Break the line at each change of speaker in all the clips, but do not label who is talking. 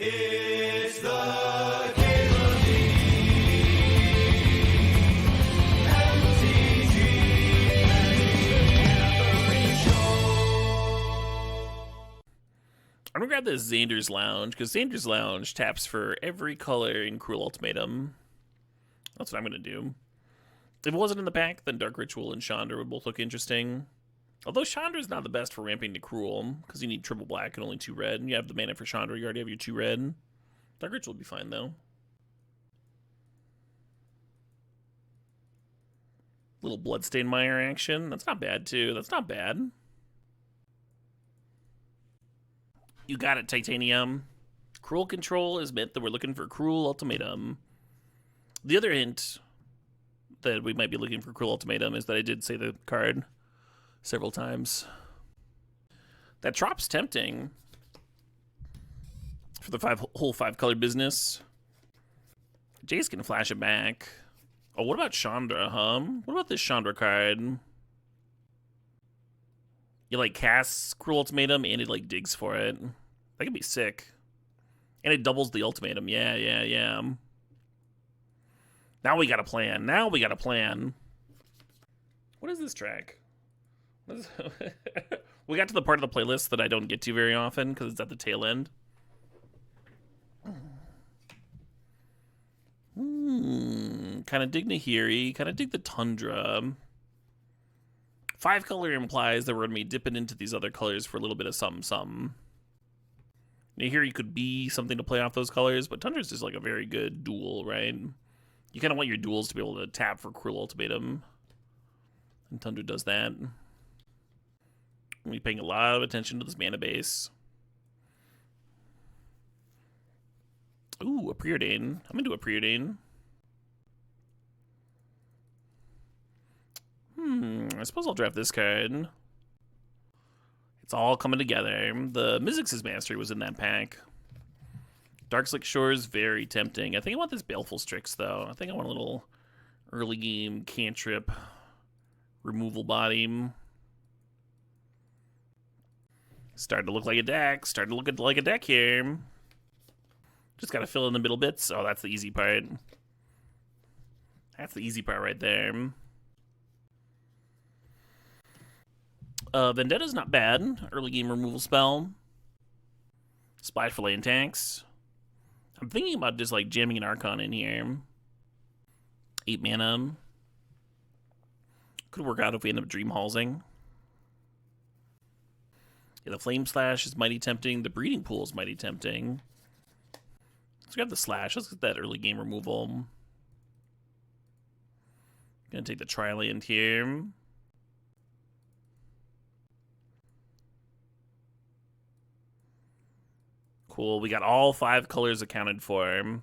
It's the MTG
I'm gonna grab this Xander's Lounge, because Xander's Lounge taps for every color in Cruel Ultimatum. That's what I'm gonna do. If it wasn't in the pack, then Dark Ritual and Chandra would both look interesting. Although Chandra's not the best for ramping to Cruel, because you need triple black and only 2 red, and you have the mana for Chandra, you already have your 2 red. Dark Ritual would be fine, though. Little Bloodstained Mire action. That's not bad, too. That's not bad. You got it, Titanium. Cruel Control is meant that we're looking for Cruel Ultimatum. The other hint that we might be looking for Cruel Ultimatum is that I did say the card several times. That Trop's tempting for the whole 5-color business. Jace can flash it back. Oh, what about Chandra, huh? What about this Chandra card? You, like, casts Cruel Ultimatum and it, like, digs for it. That could be sick. And it doubles the ultimatum. Yeah. Now we got a plan. What is this track? We got to the part of the playlist that I don't get to very often because it's at the tail end. Kind of dig Nahiri. Kind of dig the Tundra. 5-color implies that we're going to be dipping into these other colors for a little bit of something. Nahiri could be something to play off those colors, but Tundra's just like a very good duel, right? You kind of want your duels to be able to tap for Cruel Ultimatum. And Tundra does that. We're paying a lot of attention to this mana base. Ooh, a Preordain. I'm into a Preordain. I suppose I'll draft this card. It's all coming together. The Mizzix's Mastery was in that pack. Darkslick Shore is very tempting. I think I want this Baleful Strix, though. I think I want a little early game cantrip removal body. Starting to look like a deck. Starting to look like a deck here. Just got to fill in the middle bits. Oh, that's the easy part. That's the easy part right there. Vendetta's not bad. Early game removal spell. Splash for lane tanks. I'm thinking about just like jamming an Archon in here. 8 mana. Could work out if we end up Dream Halsing. Yeah, the Flame Slash is mighty tempting. The Breeding Pool is mighty tempting. Let's grab the Slash. Let's get that early game removal. Gonna take the Tri-Land here. Cool. We got all 5 colors accounted for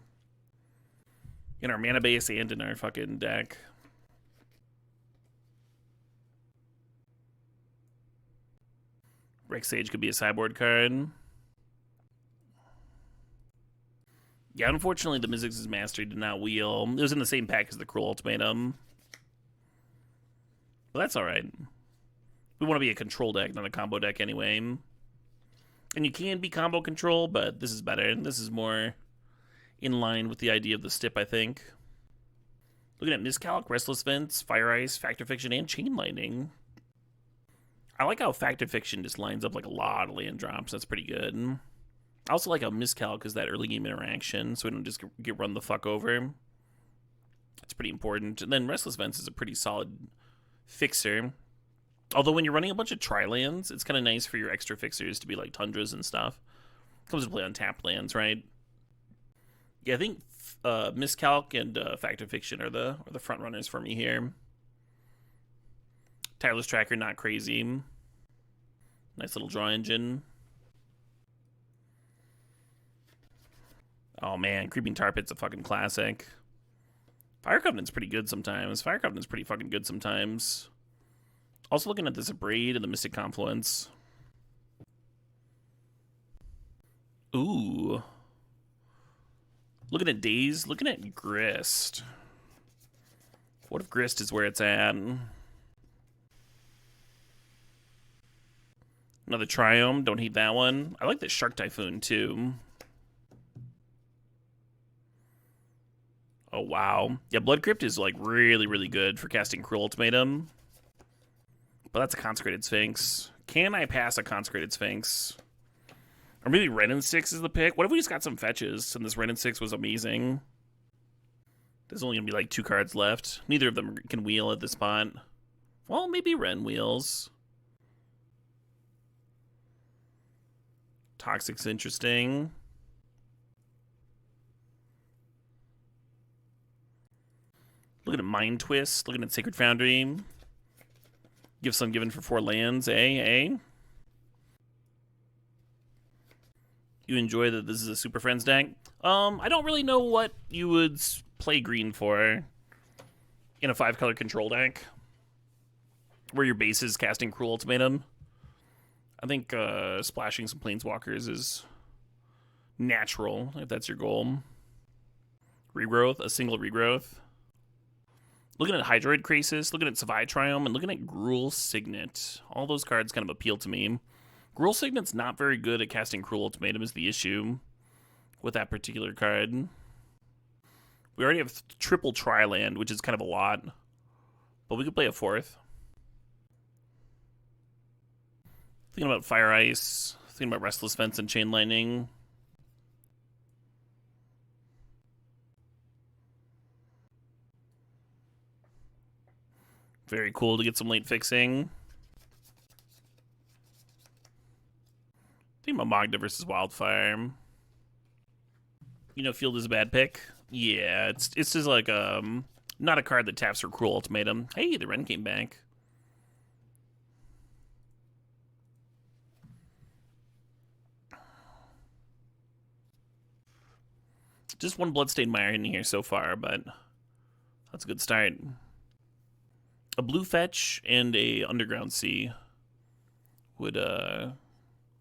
in our mana base and in our fucking deck. Rex Sage could be a sideboard card. Yeah, unfortunately, the Mizzix's Mastery did not wheel. It was in the same pack as the Cruel Ultimatum. But that's alright. We want to be a control deck, not a combo deck anyway. And you can be combo control, but this is better. This is more in line with the idea of the stip, I think. Looking at Miscalc, Restless Vents, Fire Ice, Factor Fiction, and Chain Lightning. I like how Factor Fiction just lines up like a lot of land drops. That's pretty good. I also like how Miscalc is that early game interaction, so we don't just get run the fuck over. That's pretty important. And then Restless Vents is a pretty solid fixer. Although when you're running a bunch of tri-lands, it's kind of nice for your extra fixers to be like Tundras and stuff. Comes to play on tapped lands, right? Yeah, I think Miscalc and Factor Fiction are the front runners for me here. Tireless Tracker, not crazy. Nice little draw engine. Oh man, Creeping Tar Pit's a fucking classic. Fire Covenant's pretty good sometimes. Fire Covenant's pretty fucking good sometimes. Also looking at this Abrade and the Mystic Confluence. Ooh. Looking at Daze, looking at Grist. What if Grist is where it's at? Another Triome, don't hate that one. I like this Shark Typhoon too. Oh, wow. Yeah, Blood Crypt is, like, really, really good for casting Cruel Ultimatum. But that's a Consecrated Sphinx. Can I pass a Consecrated Sphinx? Or maybe Ren and 6 is the pick? What if we just got some fetches and this Ren and 6 was amazing? There's only going to be, like, 2 cards left. Neither of them can wheel at this spot. Well, maybe Ren wheels. Toxic's interesting. Looking at Mind Twist. Looking at Sacred Foundry. Give some given for 4 lands. You enjoy that this is a Super Friends deck? I don't really know what you would play green for in a 5-color control deck where your base is casting Cruel Ultimatum. I think splashing some Planeswalkers is natural, if that's your goal. Regrowth, a single Regrowth. Looking at Hydroid Krasis, looking at Savai Triumph, and looking at Gruul Signet. All those cards kind of appeal to me. Gruul Signet's not very good at casting Cruel Ultimatum is the issue with that particular card. We already have triple Tri-Land, which is kind of a lot. But we could play a 4th. Thinking about Fire Ice. Thinking about Restless Fence and Chain Lightning. Very cool to get some late fixing. Thinking about Magda versus Wildfire. You know, Field is a bad pick. Yeah, it's just like not a card that taps for Cruel Ultimatum. Hey, the Ren came back. Just one Bloodstained Mire in here so far, but that's a good start. A blue fetch and a Underground Sea would are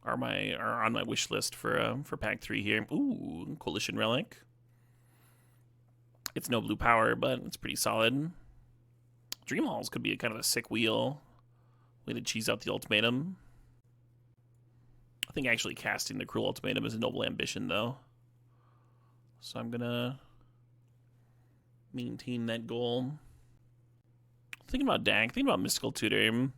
on my wish list for pack 3 here. Ooh, Coalition Relic. It's no blue power, but it's pretty solid. Dream Halls could be a kind of a sick wheel. Way to cheese out the ultimatum. I think actually casting the Cruel Ultimatum is a noble ambition, though. So I'm gonna maintain that goal. Thinking about deck, thinking about Mystical Tutor.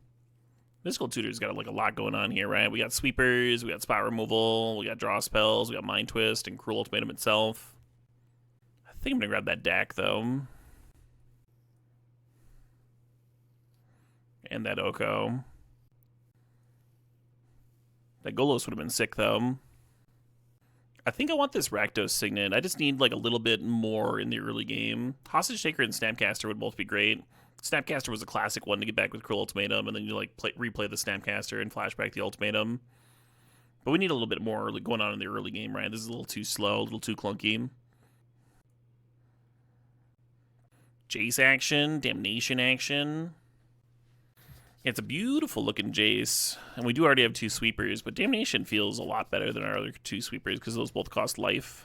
Mystical Tutor's got like a lot going on here, right? We got sweepers, we got spot removal, we got draw spells, we got Mind Twist and Cruel Ultimatum itself. I think I'm gonna grab that deck though. And that Oko. That Golos would have been sick though. I think I want this Rakdos Signet. I just need like a little bit more in the early game. Hostage Taker and Snapcaster would both be great. Snapcaster was a classic one to get back with Cruel Ultimatum, and then you like replay the Snapcaster and flashback the Ultimatum. But we need a little bit more going on in the early game, right? This is a little too slow, a little too clunky. Jace action, Damnation action. Yeah, it's a beautiful looking Jace, and we do already have 2 sweepers, but Damnation feels a lot better than our other 2 sweepers because those both cost life.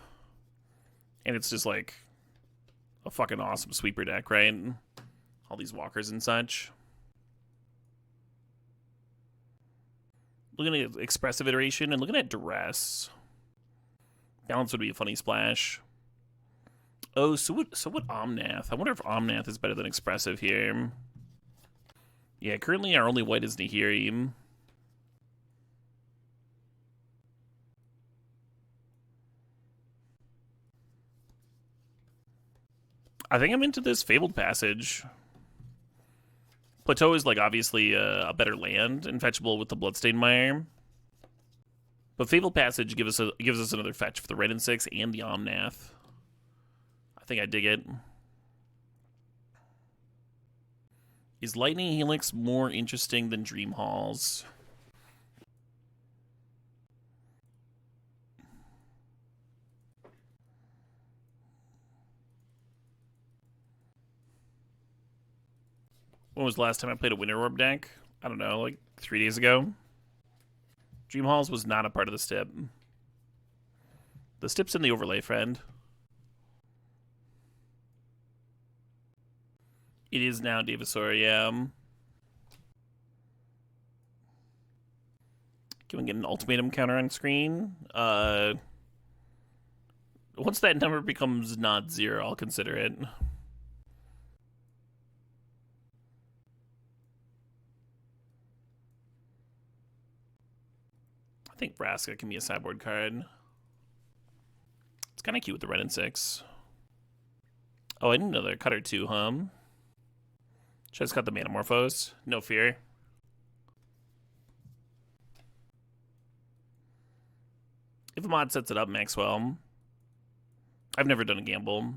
And it's just like a fucking awesome sweeper deck, right? All these walkers and such. Looking at Expressive Iteration and looking at Duress. Balance would be a funny splash. Oh, so what Omnath? I wonder if Omnath is better than Expressive here. Yeah, currently our only white is Nahiri. I think I'm into this Fabled Passage. Plateau is like obviously a better land and fetchable with the Bloodstained Mire. But Fabled Passage gives us another fetch for the Red and 6 and the Omnath. I think I dig it. Is Lightning Helix more interesting than Dream Halls? When was the last time I played a Winter Orb deck? I don't know, like 3 days ago. Dream Halls was not a part of the stip. The stip's in the overlay, friend. It is now Devasaur, yeah. Can we get an ultimatum counter on screen? Well, Once that number becomes not 0, I'll consider it. I think Vraska can be a sideboard card. It's kind of cute with the red and 6. Oh, I didn't know they're cutter too, huh? Just got the Manamorphose. No fear. If a mod sets it up, Maxwell. I've never done a gamble.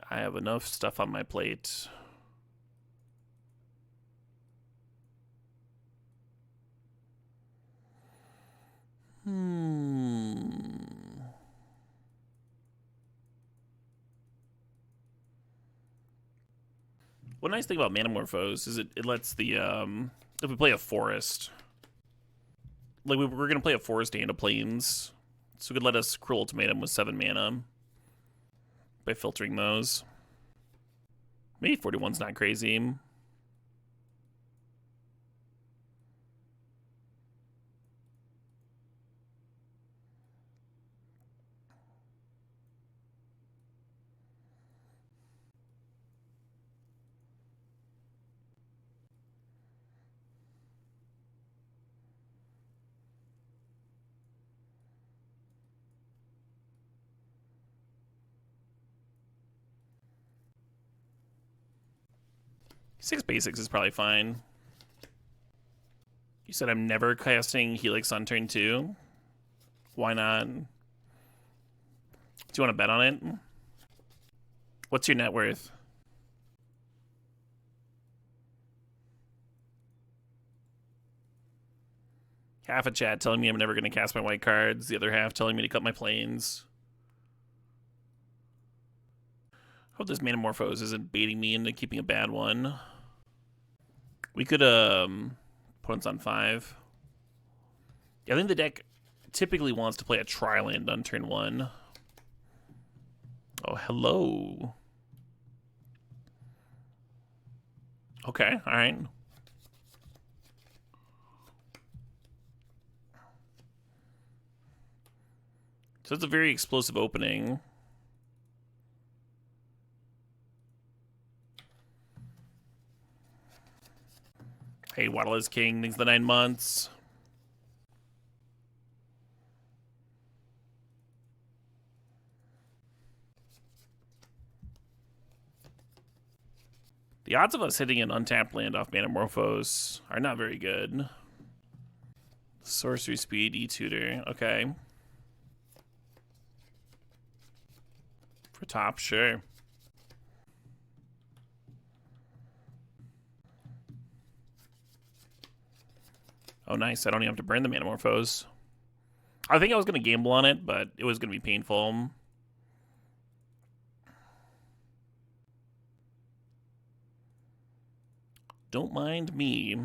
I have enough stuff on my plate. One nice thing about Manamorphose is it lets the, if we play a forest, like we're going to play a forest and a plains, so it could let us Cruel Ultimatum with 7 mana by filtering those. Maybe 41's not crazy. Six basics is probably fine. You said I'm never casting Helix on turn 2. Why not? Do you want to bet on it? What's your net worth? Half a chat telling me I'm never going to cast my white cards. The other half telling me to cut my planes. Hope this Manamorphose isn't baiting me into keeping a bad one. We could, opponent's on 5. Yeah, I think the deck typically wants to play a Tri-land on turn 1. Oh, hello. Okay, alright. So it's a very explosive opening. Hey, Waddle is king. Thanks the 9 months. The odds of us hitting an untapped land off Manamorphose are not very good. Sorcery speed, E-tutor. Okay. For top, sure. Oh, nice. I don't even have to burn the Manamorphose. I think I was going to gamble on it, but it was going to be painful. Don't mind me.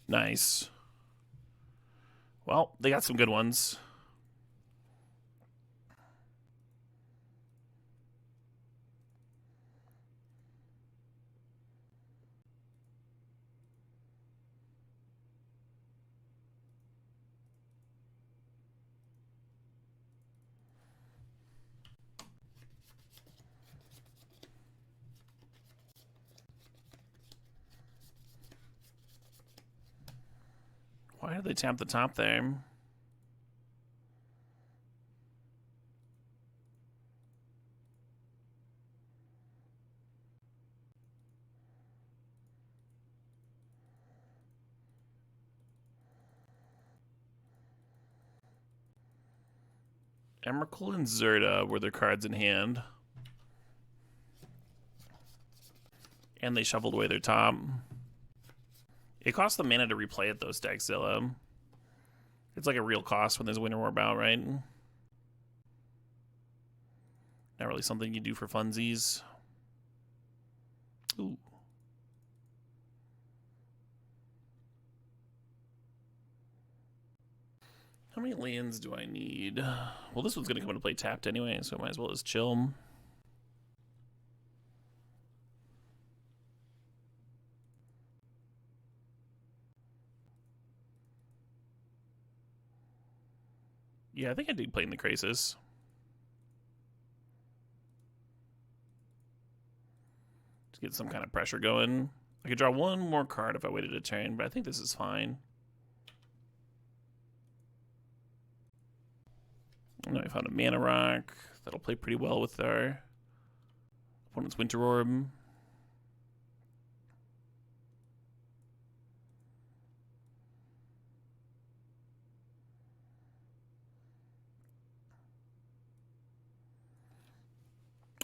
Nice. Well, they got some good ones. Why did they tap the top there? Emrakul and Zerda were their cards in hand. And they shuffled away their top. It costs the mana to replay it, though, Stackzilla. It's like a real cost when there's a Winter War Bout, right? Not really something you do for funsies. Ooh. How many lands do I need? Well, this one's going to come into play tapped anyway, so I might as well just chill. Yeah, I think I dig playing the Crisis. To get some kind of pressure going. I could draw one more card if I waited a turn, but I think this is fine. And I found a Mana Rock. That'll play pretty well with our opponent's Winter Orb.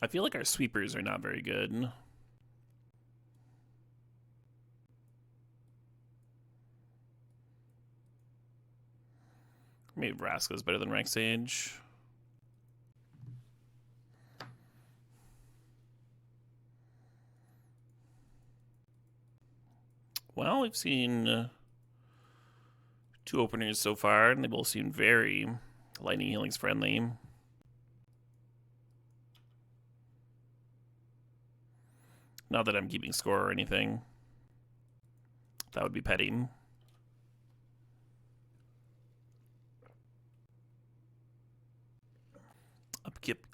I feel like our sweepers are not very good. Maybe Vraska's better than Rex Age. Well, we've seen two openers so far, and they both seem very Lightning Healings friendly. Not that I'm keeping score or anything. That would be petty.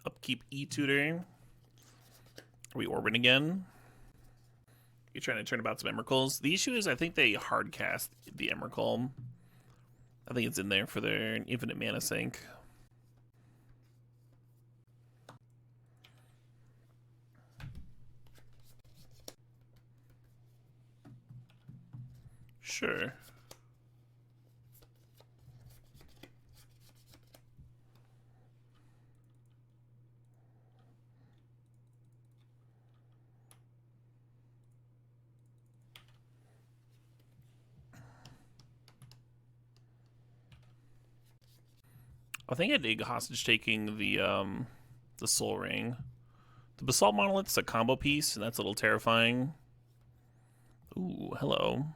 Upkeep E-Tutor. Are we Orbin again? You're trying to turn about some Emrakuls. The issue is I think they hard cast the Emrakul. I think it's in there for their infinite mana sink. Sure. I think I dig hostage taking the Soul Ring. The Basalt Monolith's a combo piece, and that's a little terrifying. Ooh, hello.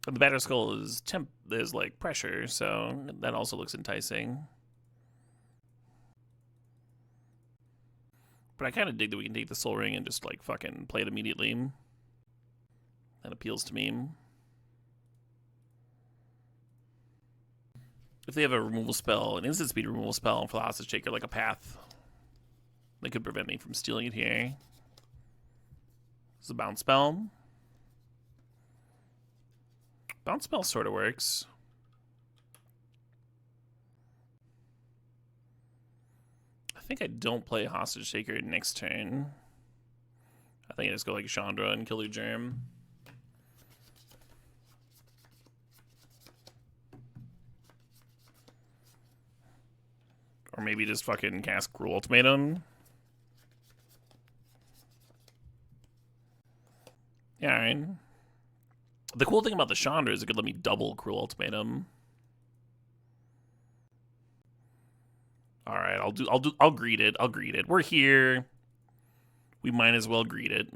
The Batter Skull is like pressure, so that also looks enticing. But I kind of dig that we can take the Soul Ring and just like fucking play it immediately. That appeals to me. If they have a removal spell, an instant speed removal spell for the Hostage Taker, like a Path, they could prevent me from stealing it here. This is a bounce spell. Bounce spell sort of works. I think I don't play Hostage Taker next turn. I think I just go like Chandra and kill their Germ. Or maybe just fucking cast Cruel Ultimatum. Yeah, alright. The cool thing about the Chandra is it could let me double Cruel Ultimatum. Alright, I'll greet it. I'll greet it. We're here. We might as well greet it.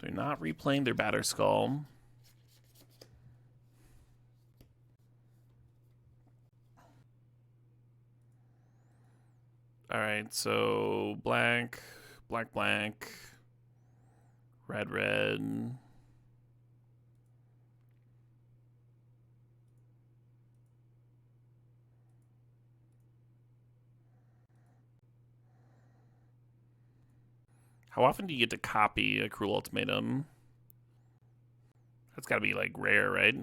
They're not replaying their Batter Skull. Alright, so black, black, black, red, red. How often do you get to copy a Cruel Ultimatum? That's gotta be, like, rare, right?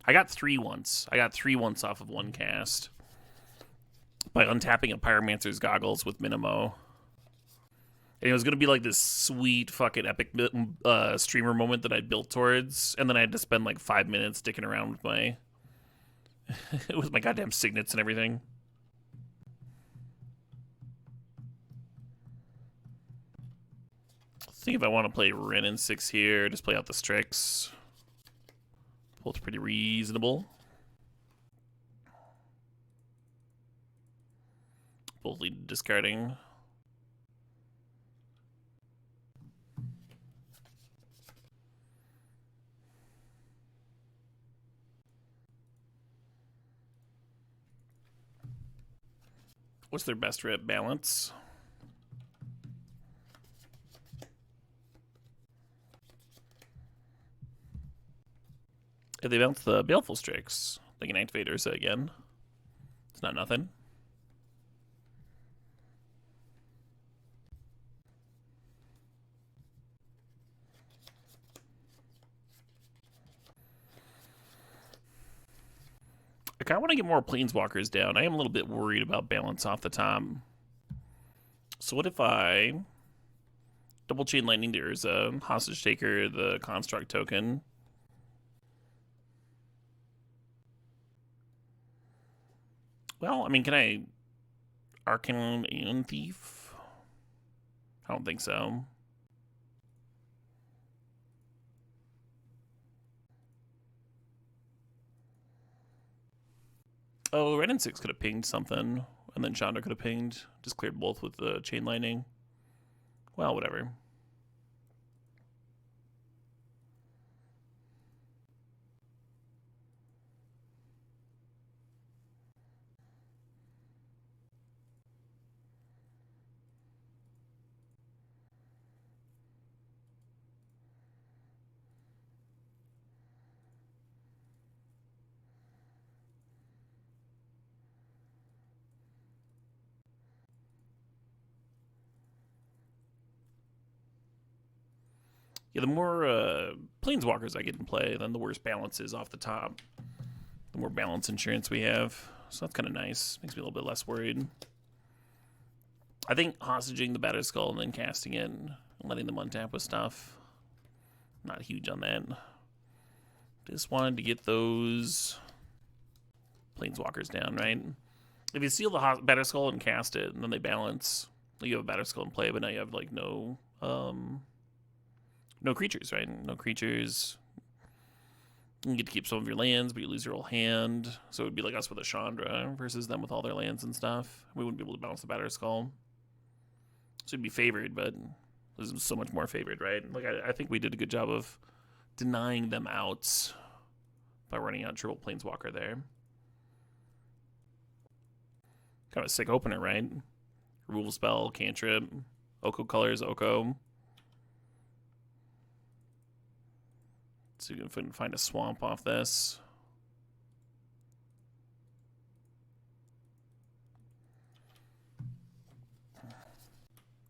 I got 3 once. I got 3 once off of one cast. By untapping a Pyromancer's Goggles with Minimo. And it was gonna be like this sweet fucking epic streamer moment that I built towards, and then I had to spend like 5 minutes dicking around with my with my goddamn signets and everything. think if I want to play Ren and 6 here, just play out the Strix. Both pretty reasonable. Both lead to discarding. What's their best rep balance? If they bounce the Baleful Strix, they can activate Ursa again. It's not nothing. I kind of want to get more Planeswalkers down. I am a little bit worried about balance off the top. So what if I double chain lightning to Urza, hostage taker the construct token? Well, I mean, can I Arcanum and Thief? I don't think so. Oh, Red and 6 could have pinged something, and then Chandra could have pinged. Just cleared both with the chain lightning. Well, whatever. Yeah, the more Planeswalkers I get in play, then the worse balance is off the top. The more balance insurance we have. So that's kind of nice. Makes me a little bit less worried. I think hostaging the Battered Skull and then casting it and letting them untap with stuff. Not huge on that. Just wanted to get those Planeswalkers down, right? If you seal the Battered Skull and cast it, and then they balance, you have a Battered Skull in play, but now you have like no creatures, right? No creatures. You get to keep some of your lands, but you lose your whole hand. So it would be like us with a Chandra versus them with all their lands and stuff. We wouldn't be able to bounce the Battered Skull. So it'd be favored, but this is so much more favored, right? Like I think we did a good job of denying them outs by running out triple Planeswalker there. Kind of a sick opener, right? Removal spell, cantrip, Oko colors, Oko. So you can find a swamp off this.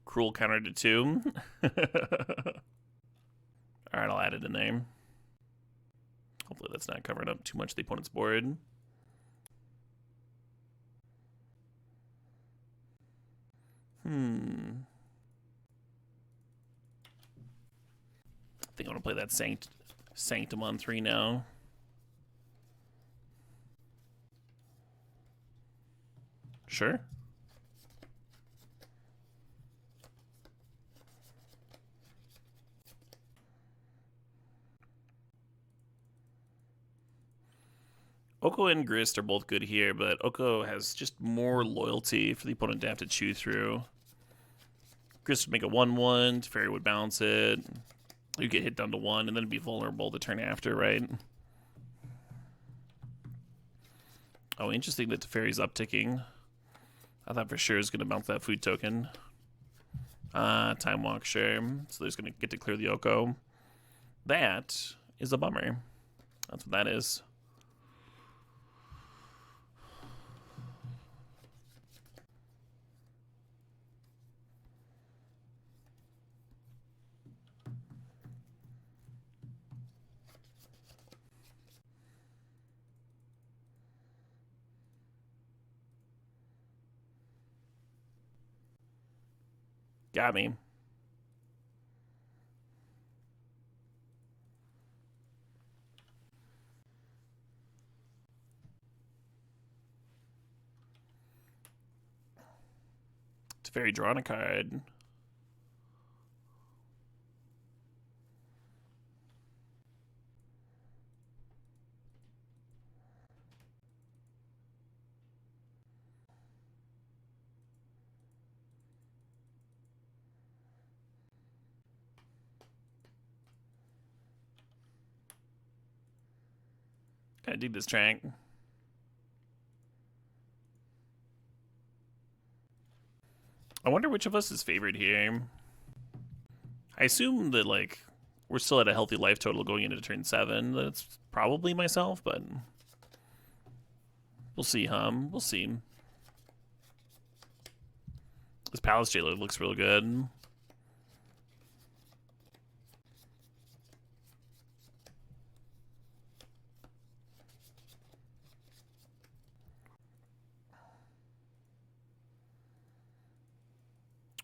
Cruel counter to 2. Alright, I'll add it in there. Hopefully that's not covering up too much of the opponent's board. I think I want to play that Sanctum on 3 now. Sure. Oko and Grist are both good here, but Oko has just more loyalty for the opponent to have to chew through. Grist would make a 1/1, Teferi would bounce it. You get hit down to 1, and then be vulnerable the turn after, right? Oh, interesting that Teferi's upticking. I thought for sure it was going to bounce that food token. Time Walk, sure. So there's going to get to clear the Oko. That is a bummer. That's what that is. Got me. Teferi drawing a card. Kinda dig this track. I wonder which of us is favored here. I assume that, like, we're still at a healthy life total going into turn 7. That's probably myself, but we'll see, We'll see. This Palace Jailer looks real good.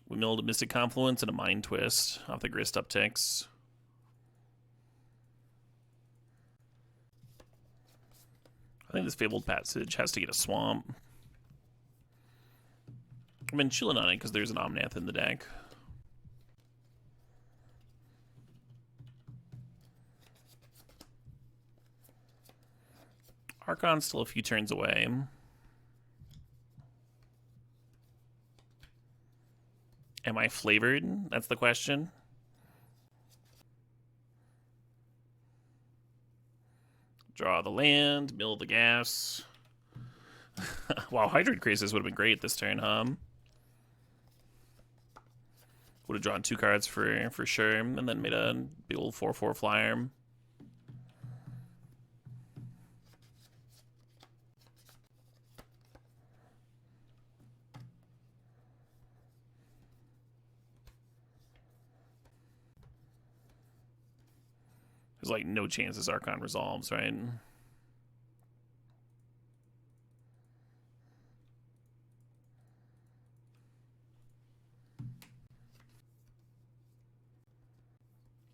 We milled a Mystic Confluence and a Mind Twist off the Grist upticks. I think this Fabled Passage has to get a Swamp. I've been chilling on it because there's an Omnath in the deck. Archon's still a few turns away. Am I flavored? That's the question. Draw the land, mill the gas. Wow, Hydrate Crisis would have been great this turn, Would have drawn 2 cards for sure, and then made a big old 4/4 flyer. There's like no chance this Archon resolves, right?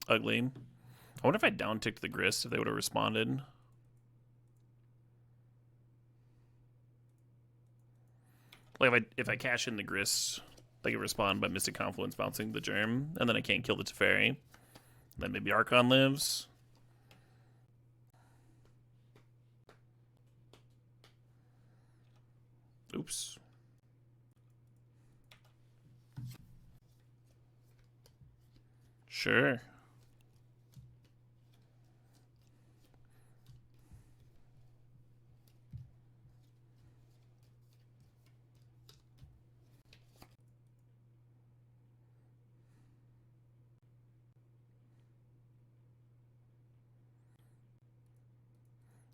Ugly. I wonder if I down-ticked the Grist, if they would have responded. Like if I cash in the Grist, they can respond by Mystic Confluence bouncing the Germ, and then I can't kill the Teferi. Then maybe Archon lives. Oops. Sure.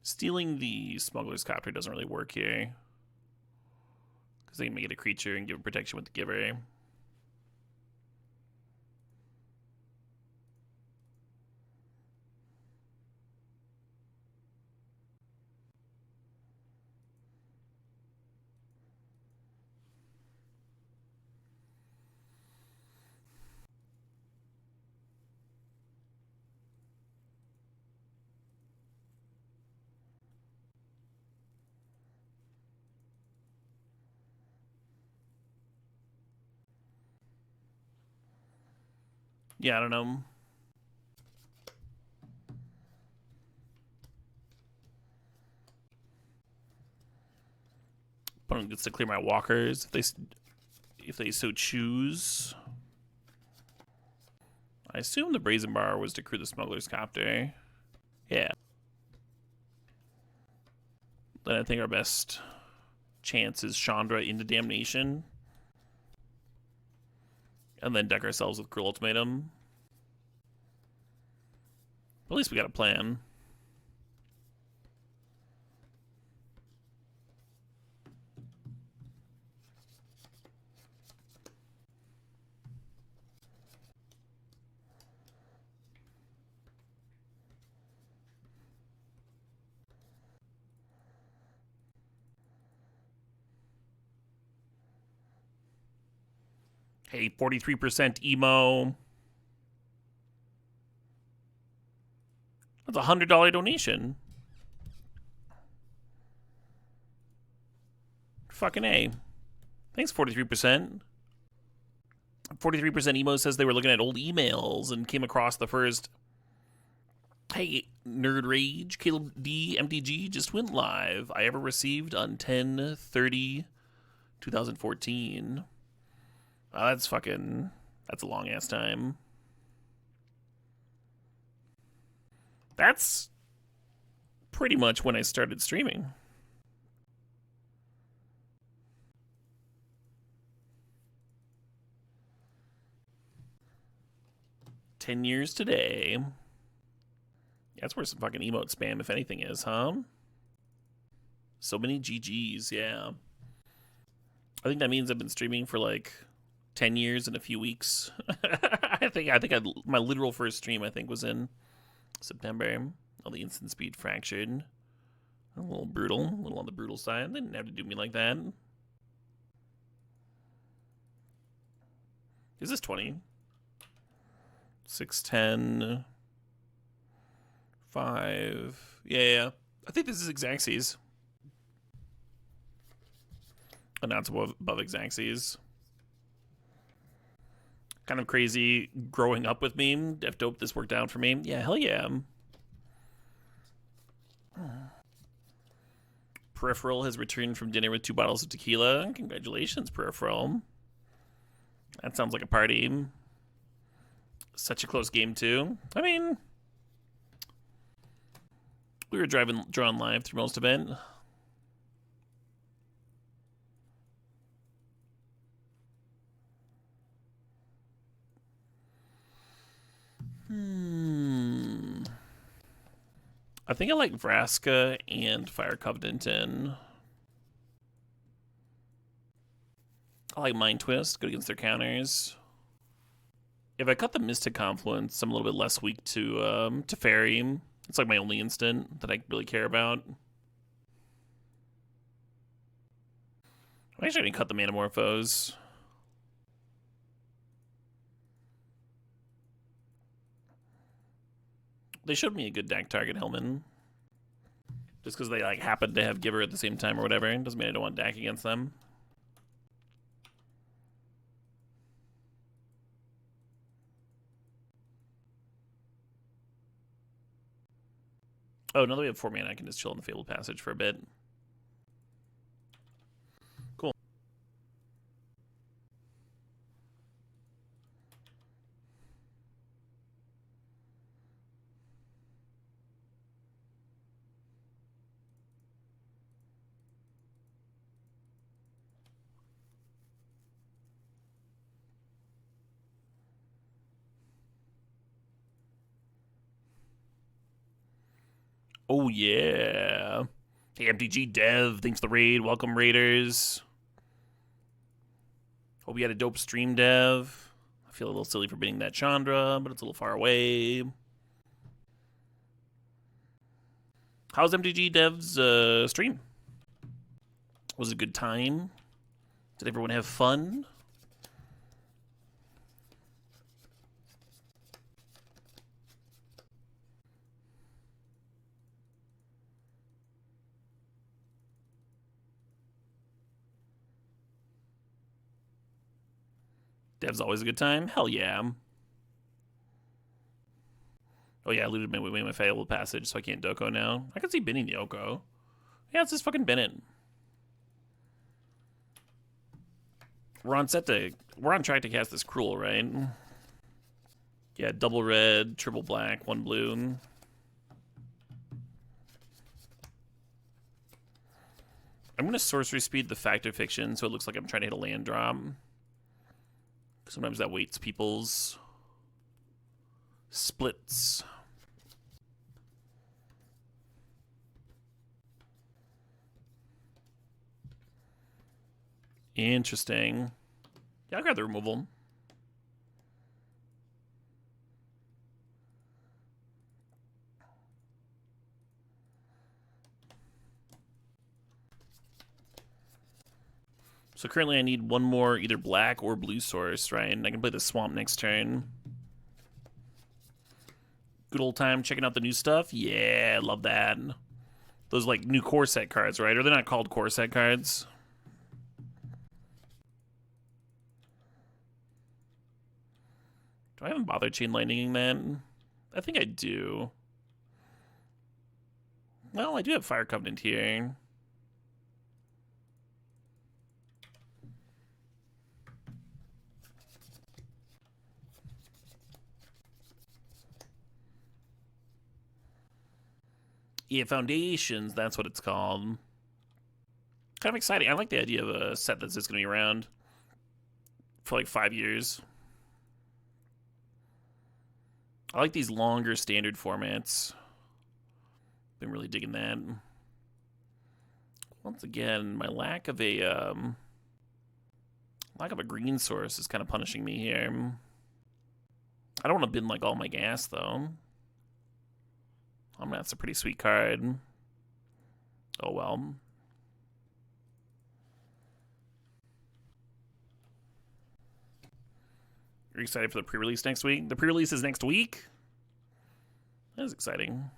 Stealing the Smuggler's Copter doesn't really work here, because they can make it a creature and give it protection with the Giver. Yeah, I don't know. Opponent gets to clear my walkers if they so choose. I assume the Brazen Bar was to crew the Smuggler's Copter. Yeah. Then I think our best chance is Chandra into Damnation. And then deck ourselves with Cruel Ultimatum. At least we got a plan. Hey, 43% emo. That's a $100 donation. Fucking A. Thanks, 43%. 43% emo says they were looking at old emails and came across the first. Hey, Nerd Rage, Caleb D, MTG just went live. I ever received on 10/30/2014. That's a long ass time. pretty much when I started streaming. "10 years today." Yeah, that's where some fucking emote spam, if anything, is, huh? So many GGs, yeah. I think that means I've been streaming for like 10 years and a few weeks. I think my literal first stream, I think, was in September. All the instant speed fractured. A little brutal, a little on the brutal side. They didn't have to do me like that. Is this 20? 610. 5. Yeah. I think this is Xaxes. And that's above Xaxes. Kind of crazy growing up with me. If dope this worked out for me. Yeah, hell yeah. Peripheral has returned from dinner with 2 bottles of tequila. Congratulations, Peripheral. That sounds like a party. Such a close game, too. I mean, we were drawing live through most of it. I think I like Vraska and Fire Covenant in. I like Mind Twist, good against their counters. If I cut the Mystic Confluence, I'm a little bit less weak to Fairy. It's like my only instant that I really care about. I'm actually going to cut the Manamorphose. They showed me a good deck target, Hellman. Just because they like happen to have Giver at the same time or whatever. Doesn't mean I don't want deck against them. Oh, now that we have 4 mana, I can just chill in the Fabled Passage for a bit. Cool. Oh, yeah. Hey, MTG Dev, thanks for the raid. Welcome, Raiders. Hope you had a dope stream, Dev. I feel a little silly for beating that Chandra, but it's a little far away. How's MTG Dev's stream? Was it a good time? Did everyone have fun? Dev's always a good time? Hell yeah. Oh yeah, I looted my Fabled Passage, so I can't Doko now. I can see binning the Oko. Yeah, it's just fucking Bennett. We're on track to cast this Cruel, right? Yeah, double red, triple black, 1 blue. I'm gonna sorcery speed the Fact of Fiction, so it looks like I'm trying to hit a land drop. Sometimes that weights people's splits. Interesting. Yeah, I'll grab the removal. So currently I need 1 more either black or blue source, right? And I can play the Swamp next turn. Good old time checking out the new stuff. Yeah, love that. Those like new core set cards, right? Or they're not called core set cards. Do I even bother chain lightning that? I think I do. Well, I do have Fire Covenant here. Yeah, Foundations, that's what it's called. Kind of exciting. I like the idea of a set that's just going to be around for like 5 years. I like these longer standard formats. Been really digging that. Once again, my lack of a green source is kind of punishing me here. I don't want to bin like all my gas though. That's a pretty sweet card. Oh well. You're excited for the pre-release next week? The pre-release is next week? That is exciting.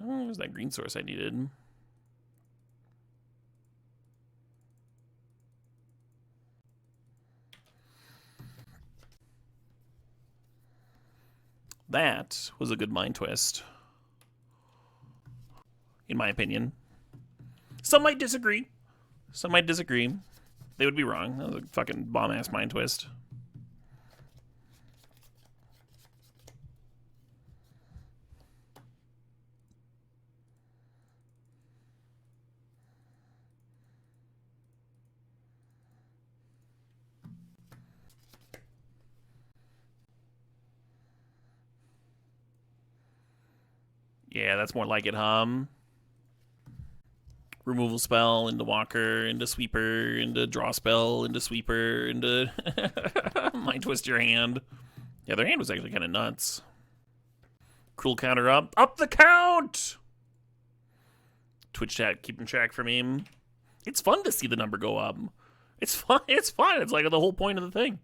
Oh, there's that green source I needed. That was a good mind twist. In my opinion. Some might disagree. Some might disagree. They would be wrong. That was a fucking bomb-ass mind twist. Yeah, that's more like it, Removal spell into Walker, into Sweeper, into Draw spell, into Sweeper, into Mind Twist your hand. Yeah, their hand was actually kind of nuts. Cruel counter up. Up the count! Twitch chat keeping track for me. It's fun to see the number go up. It's fun. It's fun. It's like the whole point of the thing.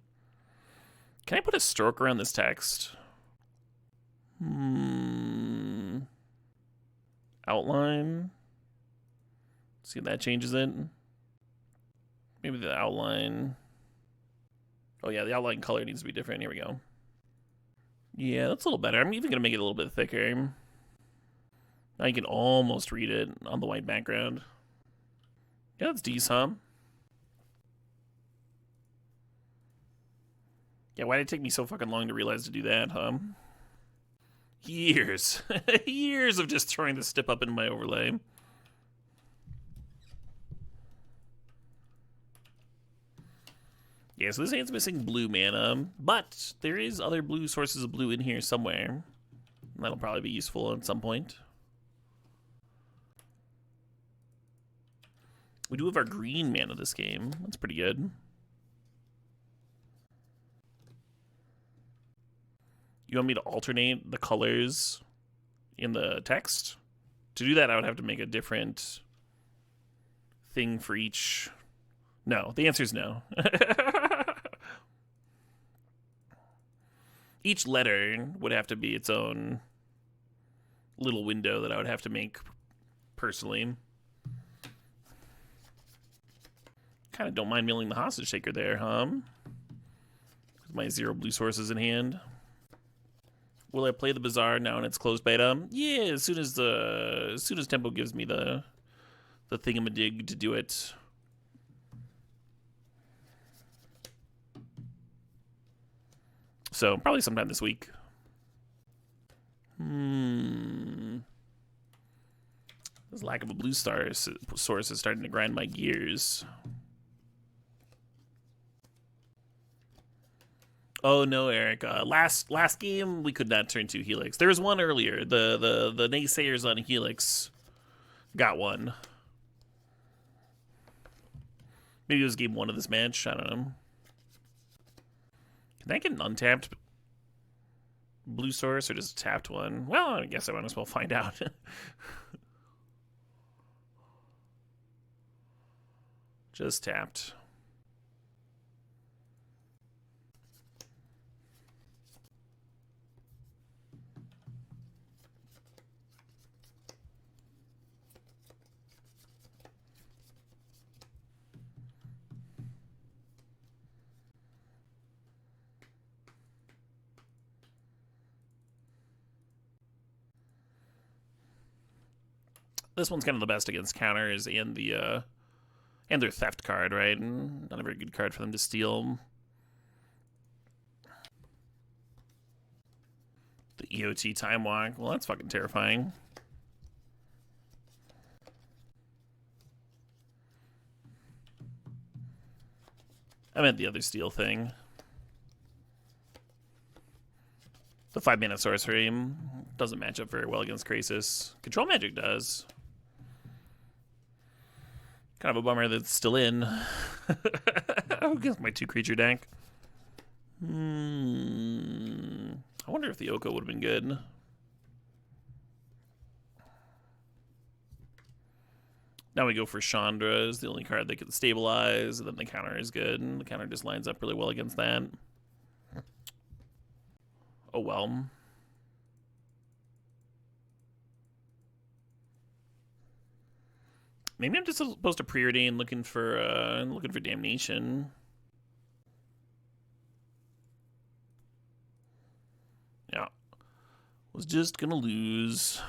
Can I put a stroke around this text? Outline. See if that changes it. Maybe the outline. Oh yeah, the outline color needs to be different. Here we go. Yeah, that's a little better. I'm even going to make it a little bit thicker. Now you can almost read it on the white background. Yeah, that's decent. Yeah, why did it take me so fucking long to realize to do that, Years. Years of just throwing the stip up into my overlay. Yeah, so this hand's missing blue mana, but there is other blue sources of blue in here somewhere. That'll probably be useful at some point. We do have our green mana this game. That's pretty good. You want me to alternate the colors in the text? To do that, I would have to make a different thing for each. No, the answer is no. Each letter would have to be its own little window that I would have to make personally. Kind of don't mind milling the hostage taker there, with my 0 blue sources in hand. Will I play the Bazaar now in its closed beta? Yeah, as soon as Tempo gives me the thingamadig to do it. So probably sometime this week. This lack of a blue star source is starting to grind my gears. Oh no, Eric. Last game we could not turn 2 Helix. There was one earlier. The naysayers on Helix got one. Maybe it was game 1 of this match. I don't know. Can I get an untapped blue source or just a tapped one? Well, I guess I might as well find out. Just tapped. This one's kind of the best against counters and their theft card, right? And not a very good card for them to steal. The EOT Time Walk. Well, that's fucking terrifying. I meant the other steel thing. The 5-mana sorcery doesn't match up very well against Krasis. Control Magic does. Kind of a bummer that it's still in. I'll get my 2-creature deck. I wonder if the Oko would have been good. Now we go for Chandra is the only card that can stabilize, and then the counter is good, and the counter just lines up really well against that. Oh well. Maybe I'm just supposed to preordain looking for damnation. Yeah. Was just gonna lose.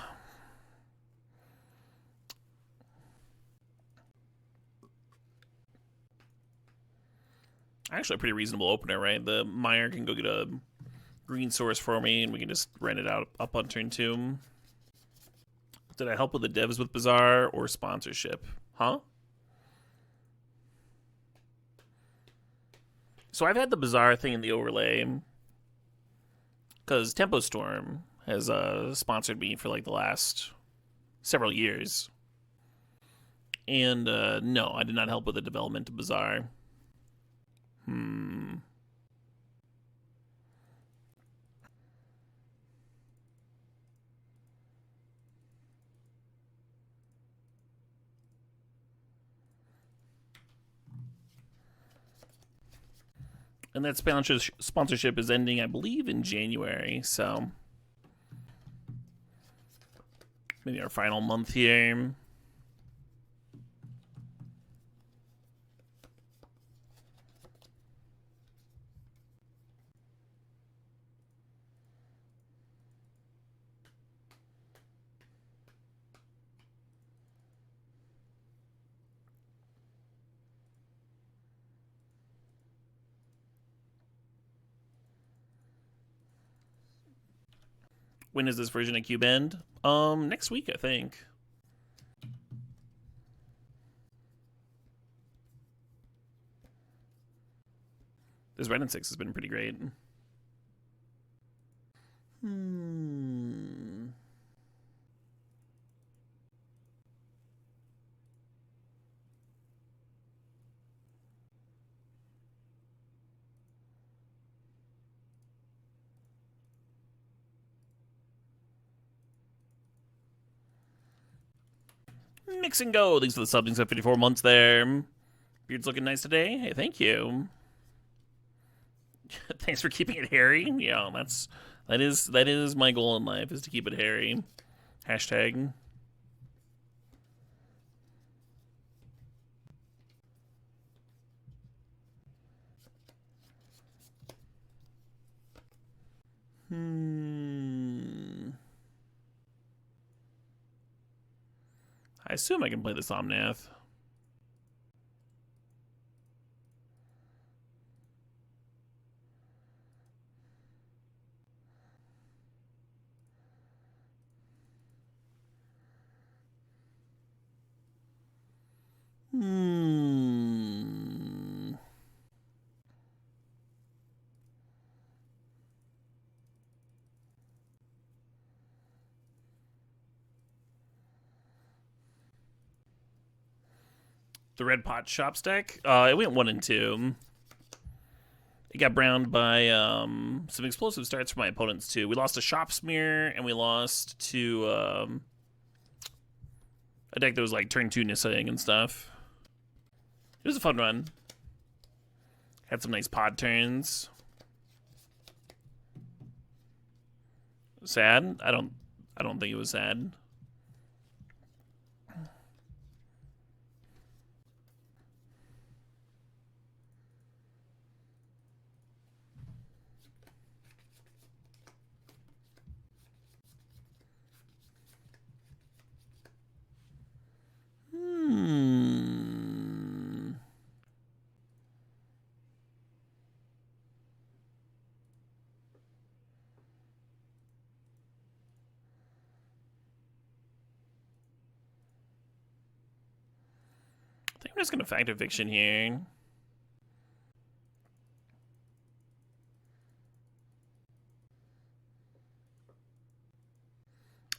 Actually a pretty reasonable opener, right? The Meyer can go get a green source for me, and we can just rent it out up on turn 2. Did I help with the devs with Bazaar or sponsorship? Huh? So I've had the Bazaar thing in the overlay because Tempo Storm has sponsored me for like the last several years. And no, I did not help with the development of Bazaar. And that sponsorship is ending, I believe, in January, so maybe our final month here. When is this version of Cube end? Next week, I think. This Red and 6 has been pretty great. Mix and go. Thanks for the subbing at 54 months there. Beard's looking nice today. Hey, thank you. Thanks for keeping it hairy. Yeah, that is my goal in life, is to keep it hairy. Hashtag. I assume I can play the Somnath. The Red Pot Shop stack, it went 1 and 2. It got browned by some explosive starts from my opponents too. We lost to Shop Smear, and we lost to a deck that was like turn 2 Nissaing and stuff. It was a fun run. Had some nice pod turns. Sad? I don't think it was sad. I'm just gonna Fact or Fiction here.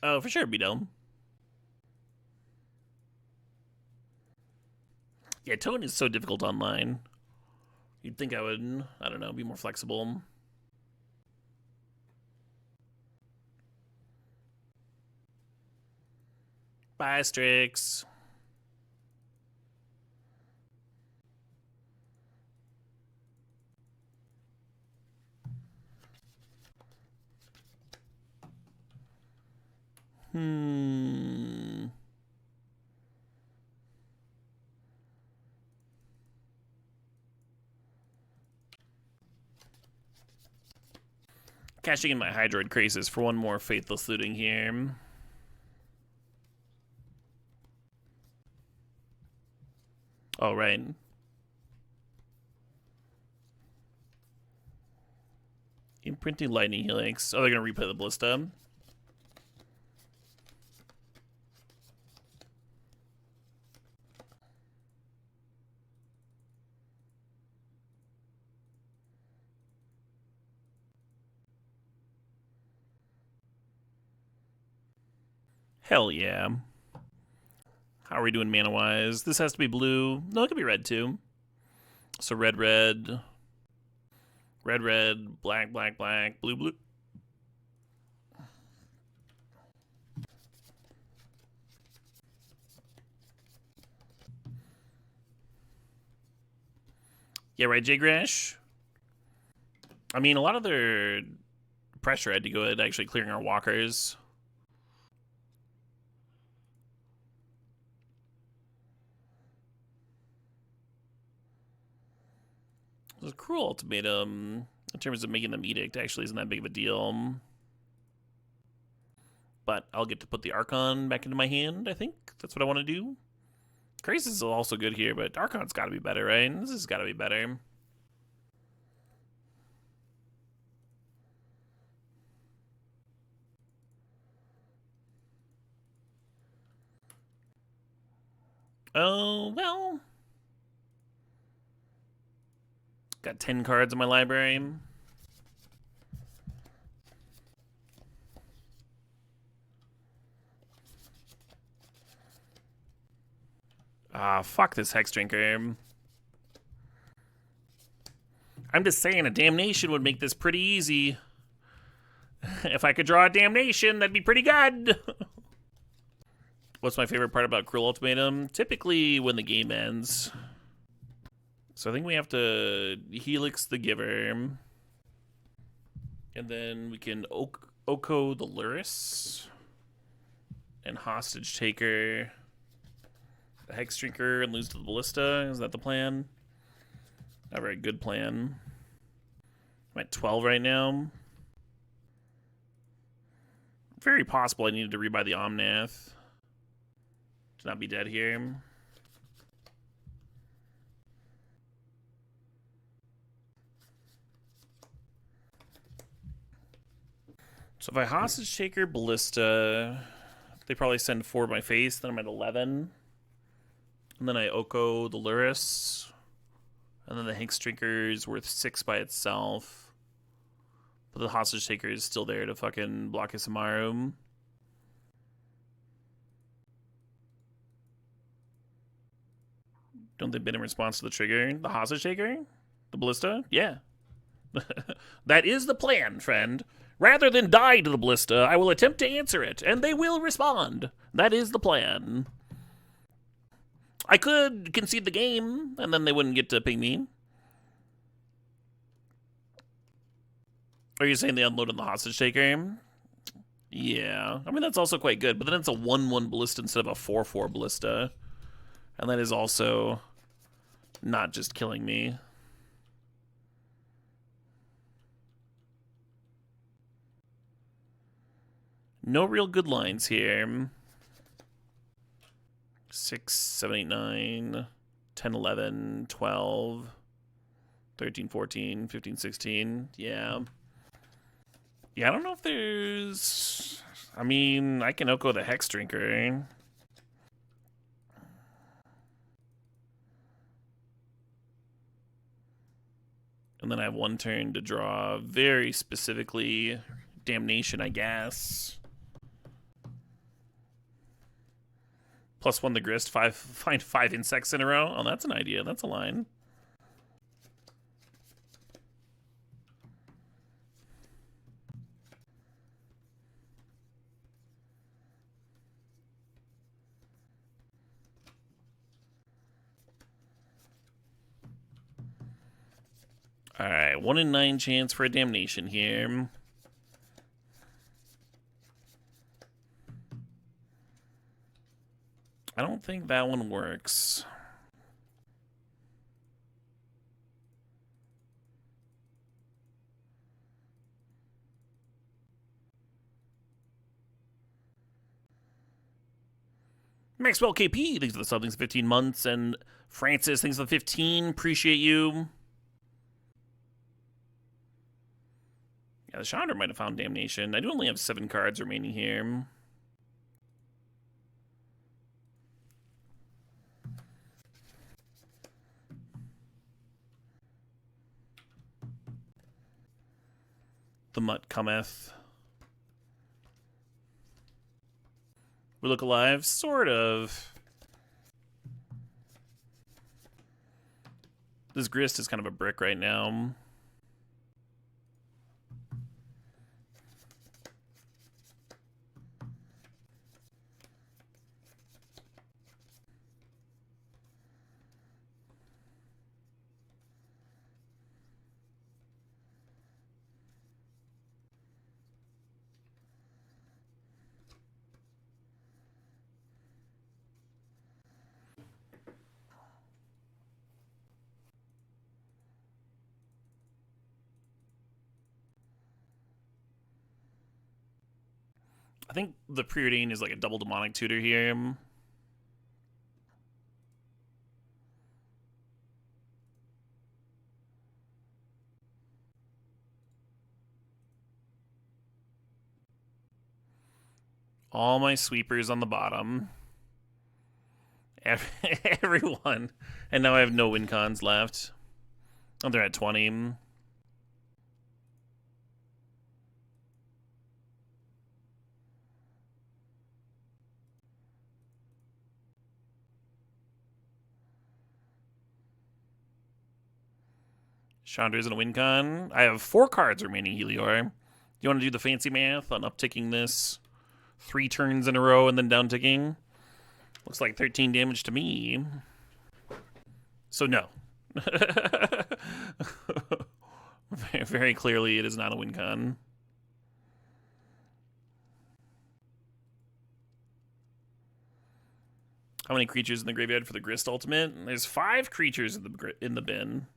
Oh, for sure, Beedome. Yeah, Tone is so difficult online. You'd think I would, I don't know, be more flexible. Bye, Strix. Cashing in my Hydroid Crasis for one more Faithless Looting here. Oh, right. Imprinting Lightning Helix. Oh, they're going to replay the Ballista. Hell yeah. How are we doing mana-wise? This has to be blue. No, it could be red, too. So red, red. Red, red. Black, black, black. Blue, blue. Yeah, right, J-Grash? I mean, a lot of their pressure had to go at actually clearing our walkers. The Cruel Ultimatum, in terms of making them Edict, actually isn't that big of a deal. But I'll get to put the Archon back into my hand, I think. That's what I want to do. Krasis is also good here, but Archon's got to be better, right? This has got to be better. Oh, well. Got 10 cards in my library. Ah, fuck this Hex Drinker. I'm just saying a Damnation would make this pretty easy. If I could draw a Damnation, that'd be pretty good. What's my favorite part about Cruel Ultimatum? Typically when the game ends. So I think we have to Helix the Giver. And then we can Oko the Luris. And Hostage Taker. The Hex Drinker and lose to the Ballista. Is that the plan? Not a very good plan. I'm at 12 right now. Very possible I needed to rebuy the Omnath. To not be dead here. So if I Hostage Taker Ballista, they probably send 4 to my face, then I'm at 11. And then I Oko the Luris. And then the Hex Drinker is worth 6 by itself. But the Hostage Taker is still there to fucking block Isamaru. Don't they bid in response to the trigger? The Hostage Taker? The Ballista? Yeah. That is the plan, friend. Rather than die to the Ballista, I will attempt to answer it, and they will respond. That is the plan. I could concede the game, and then they wouldn't get to ping me. Are you saying they unloaded the Hostage Taker? Yeah. I mean, that's also quite good, but then it's a 1-1 Ballista instead of a 4-4 Ballista. And that is also not just killing me. No real good lines here. 6, 7, 8, 9, 10, 11, 12, 13, 14, 15, 16. Yeah. Yeah, I don't know if there's... I mean, I can Oko the Hex Drinker. And then I have one turn to draw very specifically Damnation, I guess. +1 the grist, find 5 insects in a row. Oh, that's an idea. That's a line. All right, 1 in 9 chance for a damnation here. I don't think that one works. Maxwell KP, thanks for the sub, thanks for 15 months. And Francis, thanks for the 15. Appreciate you. Yeah, the Chandra might have found Damnation. I do only have 7 cards remaining here. The Mutt cometh. We look alive? Sort of. This grist is kind of a brick right now. I think the Preordain is like a double demonic tutor here. All my sweepers on the bottom. Everyone. And now I have no win cons left. Oh, they're at 20. Chandra's in a win con. I have 4 cards remaining, Helior. You want to do the fancy math on upticking this 3 turns in a row and then downticking? Looks like 13 damage to me. So no. Very clearly it is not a win con. How many creatures in the graveyard for the Grist Ultimate? There's 5 creatures in the bin.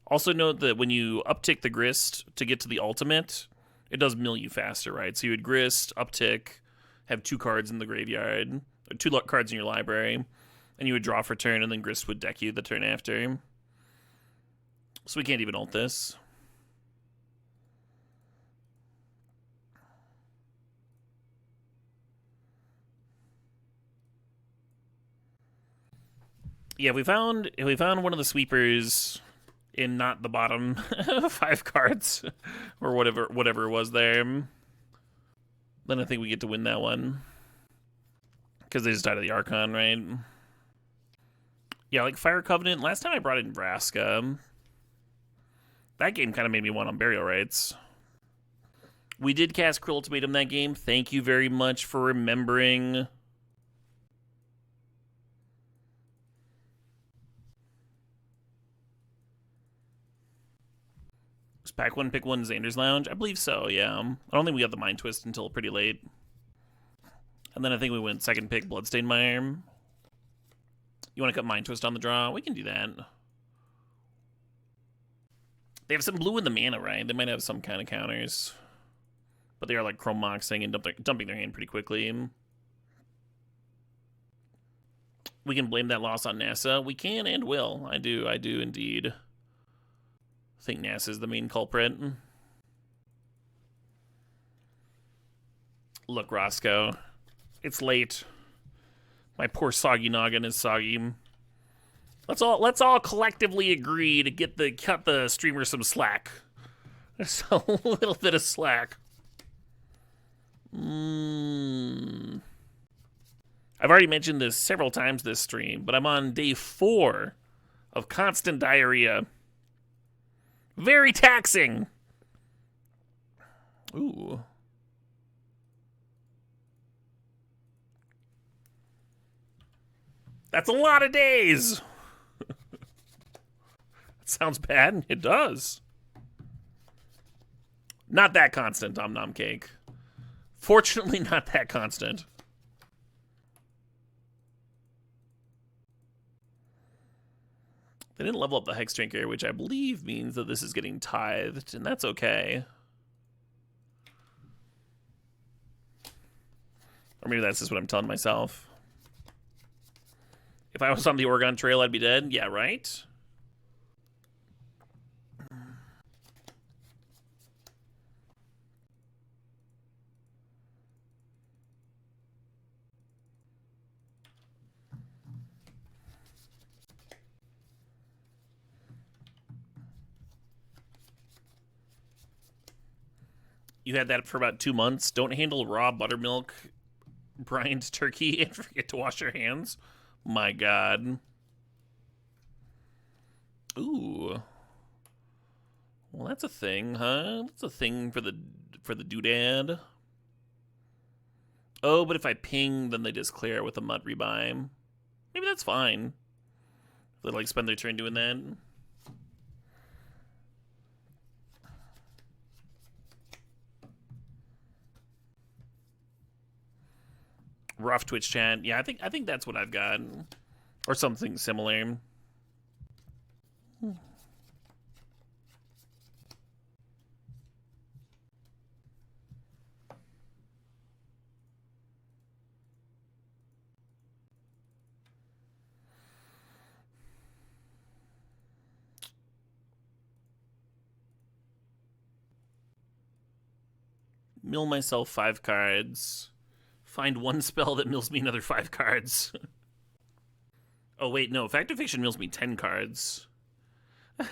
Also note that when you uptick the Grist to get to the Ultimate, it does mill you faster, right? So you would Grist, uptick, have 2 cards in the graveyard, or 2 cards in your library, and you would draw for turn, and then Grist would deck you the turn after. So we can't even ult this. Yeah, we found one of the sweepers in not the bottom 5 cards or whatever was there. Then I think we get to win that one because they just died of the Archon, right? Yeah, like Fire Covenant. Last time I brought in Vraska, that game kind of made me want on Burial Rites. We did cast Krill Ultimatum that game. Thank you very much for remembering. Pack 1, pick 1, Xander's Lounge? I believe so, yeah. I don't think we got the Mind Twist until pretty late. And then I think we went second pick, Bloodstained Mire. You want to cut Mind Twist on the draw? We can do that. They have some blue in the mana, right? They might have some kind of counters. But they are like Chrome Moxing and dumping their hand pretty quickly. We can blame that loss on NASA. We can and will. I do indeed. I think NASA's the main culprit. Look, Roscoe. It's late. My poor soggy noggin is soggy. Let's all collectively agree to cut the streamer some slack. Just a little bit of slack. I've already mentioned this several times this stream, but I'm on day 4 of constant diarrhea. Very taxing. Ooh. That's a lot of days. That sounds bad. It does. Not that constant, Nom Nom Cake. Fortunately, not that constant. They didn't level up the Hex Drinker, which I believe means that this is getting tithed, and that's okay. Or maybe that's just what I'm telling myself. If I was on the Oregon Trail, I'd be dead. Yeah, right? You had that for about 2 months. Don't handle raw buttermilk brined turkey and forget to wash your hands. My God. Ooh. Well, that's a thing, huh? That's a thing for the doodad. Oh, but if I ping, then they just clear it with a mud rebuy. Maybe that's fine. If they like spend their turn doing that. Rough Twitch chat. Yeah, I think that's what I've got. Or something similar. Mill myself 5 cards. Find one spell that mills me another 5 cards. Oh, wait, no. Fact or Fiction mills me 10 cards. Do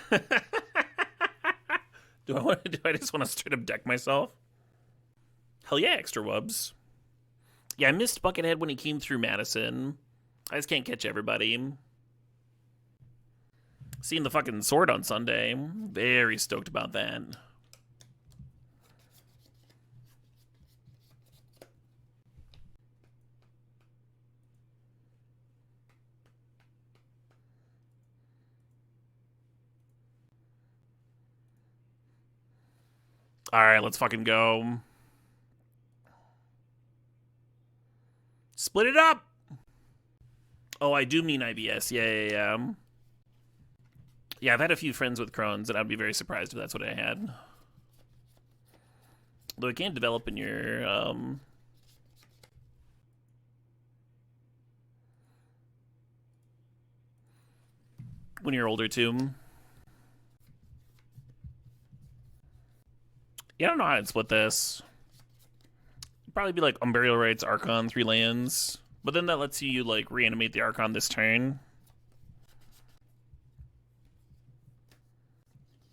I just want to straight up deck myself? Hell yeah, extra wubs. Yeah, I missed Buckethead when he came through Madison. I just can't catch everybody. Seeing the fucking sword on Sunday. Very stoked about that. Alright, let's fucking go. Split it up! Oh, I do mean IBS. Yeah. Yeah, I've had a few friends with Crohn's, and I'd be very surprised if that's what I had. Though it can develop in your, when you're older, too. Yeah, I don't know how I'd split this. It'd probably be like Unburial Rites, Archon, 3 lands. But then that lets you, like, reanimate the Archon this turn.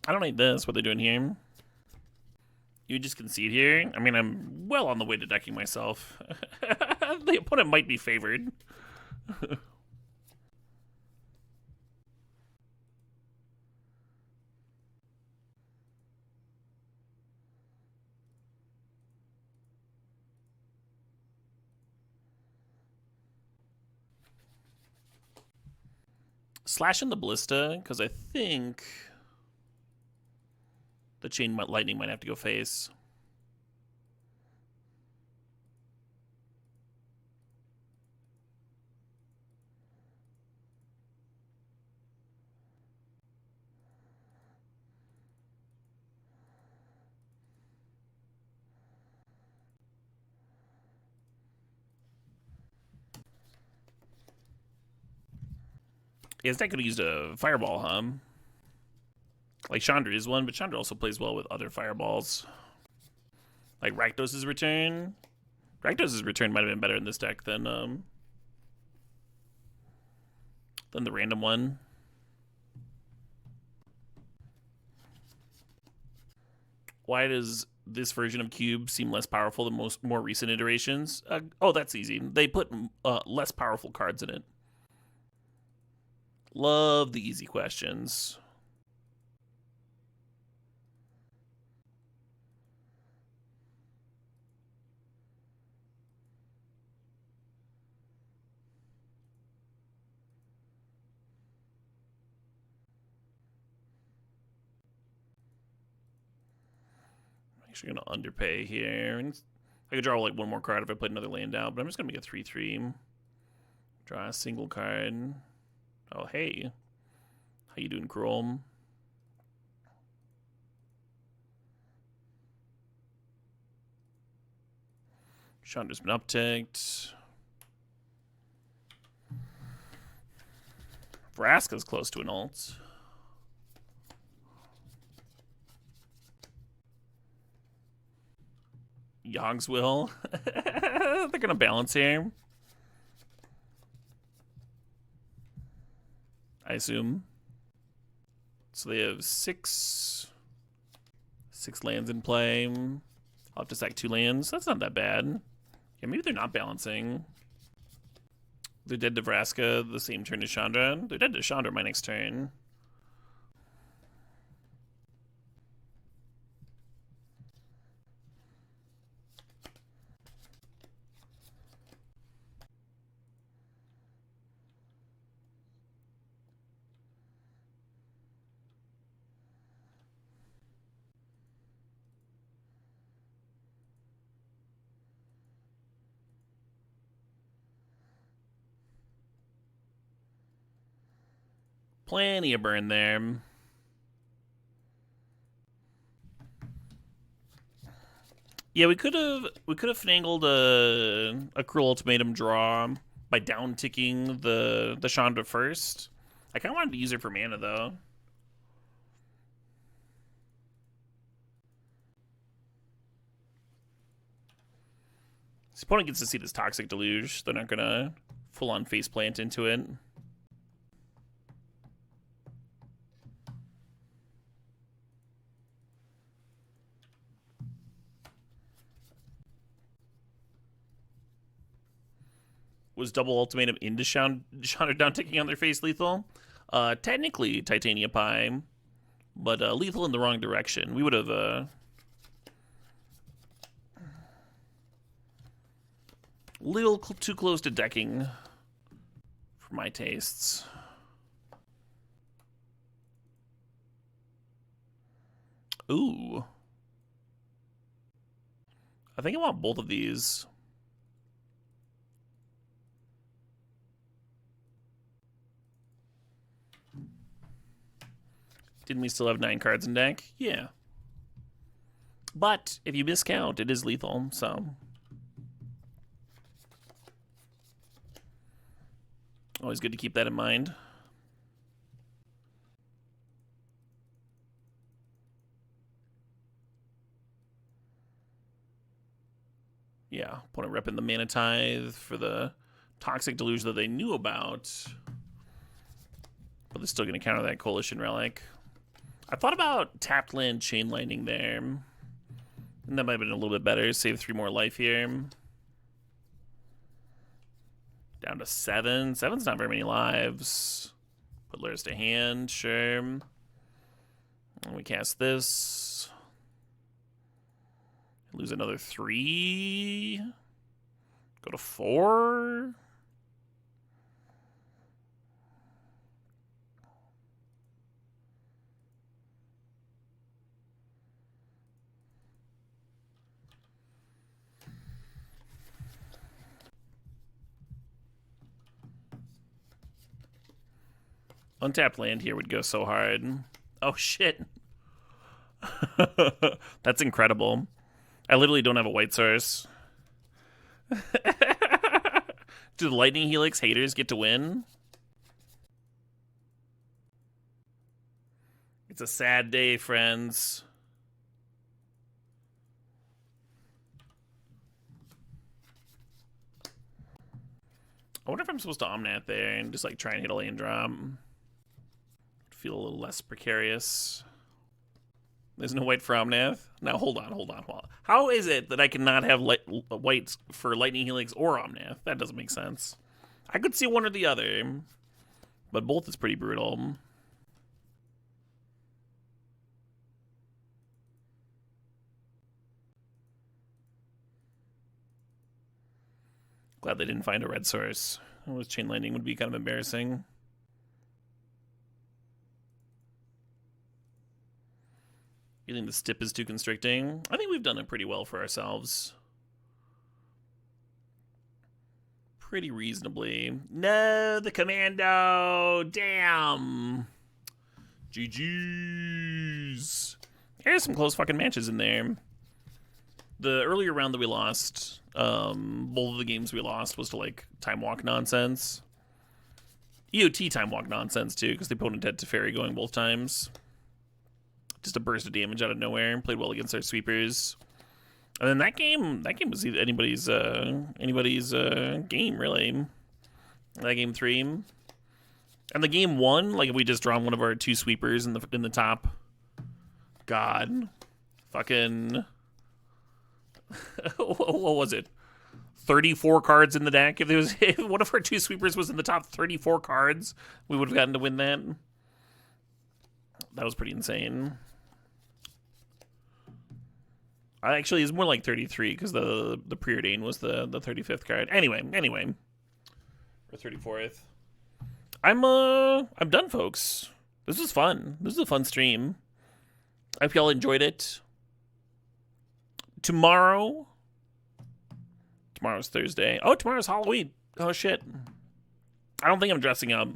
I don't hate this. What are they doing here? You just concede here? I mean, I'm well on the way to decking myself. The opponent might be favored. Slash in the Ballista, because I think the Chain Lightning might have to go face. Yeah, this deck could have used a Fireball, huh? Like, Chandra is one, but Chandra also plays well with other Fireballs. Like, Rakdos' return. Rakdos' return might have been better in this deck than the random one. Why does this version of Cube seem less powerful than more recent iterations? Oh, that's easy. They put less powerful cards in it. Love the easy questions. Actually gonna underpay here. I could draw like one more card if I played another land out, but I'm just gonna make a 3/3. Draw a single card. Oh hey, how you doing, Chrome? Chandra's been upticked. Vraska's close to an ult. Yogswill. They're gonna balance here, I assume. So they have six lands in play. I'll have to sack 2 lands. That's not that bad. Yeah, maybe they're not balancing. They're dead to Vraska the same turn as Chandra. They're dead to Chandra my next turn. Plenty of burn there. Yeah, we could have finagled a cruel ultimatum draw by down ticking the Chandra first. I kind of wanted to use it for mana though. This opponent gets to see this Toxic Deluge. They're not gonna full on face plant into it. Was double ultimatum into Chandra down ticking on their face lethal? Technically Titania Pie, but lethal in the wrong direction. We would have little too close to decking for my tastes. Ooh. I think I want both of these. Didn't we still have 9 cards in deck? Yeah. But if you miscount, it is lethal, so. Always good to keep that in mind. Yeah, opponent repping the Mana Tithe for the Toxic Deluge that they knew about. But they're still going to counter that Coalition Relic. I thought about tapped land Chain Lightning there. And that might have been a little bit better. Save 3 more life here. Down to 7. 7's not very many lives. Put Lures to hand, sure. And we cast this. Lose another 3. Go to 4. Untapped land here would go so hard. Oh, shit. That's incredible. I literally don't have a white source. Do the Lightning Helix haters get to win? It's a sad day, friends. I wonder if I'm supposed to Omnat there and just like try and hit a land drop. Feel a little less precarious. There's no white for Omnath. Now, hold on. How is it that I cannot have whites for Lightning Helix or Omnath? That doesn't make sense. I could see one or the other, but both is pretty brutal. Glad they didn't find a red source. Chain Lightning would be kind of embarrassing. You think the stip is too constricting? I think we've done it pretty well for ourselves. Pretty reasonably. No, the commando! Damn! GG's. There's some close fucking matches in there. The earlier round that we lost, both of the games we lost was to, like, time walk nonsense. EOT time walk nonsense, too, because the opponent had Teferi going both times. Just a burst of damage out of nowhere. Played well against our sweepers. And then that game was anybody's game, really. That game 3. And the game 1, like, if we just draw one of our 2 sweepers in the top. God. Fucking... what was it? 34 cards in the deck? If one of our 2 sweepers was in the top 34 cards, we would have gotten to win that. That was pretty insane. Actually, it's more like 33 because the Preordain was the 35th card. Anyway, or 34th. I'm done, folks. This was fun. This was a fun stream. I hope y'all enjoyed it. Tomorrow's Thursday. Oh, tomorrow's Halloween. Oh shit. I don't think I'm dressing up.